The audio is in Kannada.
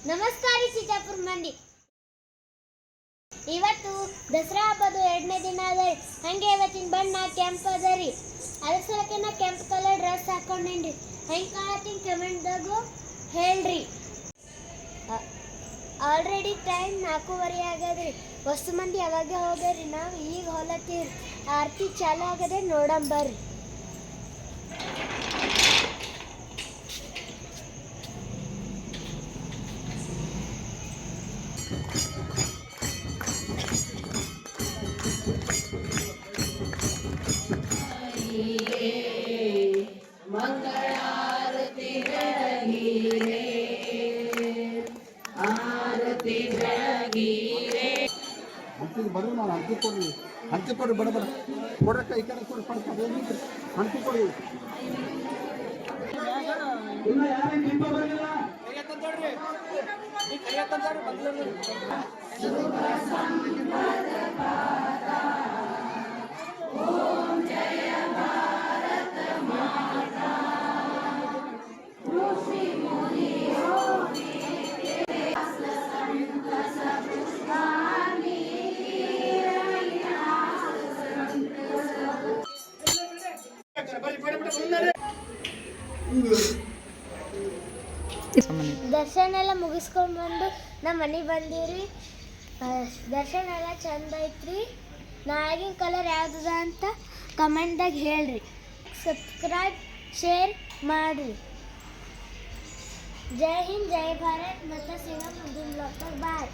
ನಮಸ್ಕಾರ ಸಿದ್ದಾಪುರ ಮಂದಿ. ಇವತ್ತು ದಸರಾ ಹಬ್ಬದ 2ನೇ ದಿನ ಅದ. ಹಂಗೆ ಇವತ್ತಿನ ಬಣ್ಣ ಕೆಂಪು ಅದ ರೀ. ಅದ್ರ ಸಲಕ್ಕೆ ನಾ ಕೆಂಪು ಕಲರ್ ಡ್ರೆಸ್ ಹಾಕೊಂಡೇನ್ರಿ. ಹೆಂಗೆ ಕಾಣತ್ತೀನಿ ಕಮೆಂಟ್ದಾಗು ಹೇಳ್ರಿ. Already time 4:15 ಆಗದ್ರಿ. ವಸ್ತು ಮಂದಿ ಅವಾಗೆ ಹೋಗ್ರಿ. ನಾವು ಈಗ ಹೊಲತ್ತೀವಿ. ಆರತಿ ಚಾಲು ಆಗದೆ ನೋಡಂಬರ್ರಿ. ಮಂಗಳಾರತಿ ಬೆಳಗೀರೆ, ಆರತಿ ಬೆಳಗೀರೆ. ಬರ್ರಿ ನಾನು ಹಂಚಿ ಕೊಡ್ರಿ ಬಡ ಬಡ ಕೊಡ್ರಕ್ಕ ಈ ಕಡೆ ಕೊಡಿ ಹಂಚಿ ಕೊಡಿ. ಇನ್ನು ಯಾರೇನು ದೀಪ ಬರಲಿಲ್ಲ ಓಂ ಜಯ ಭಾರತ ಮಾತಾ ಋಷಿ ಮುನಿ ಯೋಗಿ ದರ್ಶನ ಎಲ್ಲ ಮುಗಿಸ್ಕೊಂಡು ಬಂದು ನಮ್ಮ ಮನೆಗೆ ಬಂದೀವ್ರಿ. ದರ್ಶನ ಎಲ್ಲ ಚಂದ ಐತ್ರಿ. ನಾಳೆಗಿನ ಕಲರ್ ಯಾವ್ದದ ಅಂತ ಕಮೆಂಟ್ದಾಗ ಹೇಳ್ರಿ. ಸಬ್ಸ್ಕ್ರೈಬ್ ಶೇರ್ ಮಾಡಿರಿ. ಜೈ ಹಿಂದ್, ಜೈ ಭಾರತ್. ಮತ್ತೆ ಸಿಗೋಣ ಮುಂದಿನ ಬ್ಲಾಗ್ದಾಗ. ಬಾಯ್.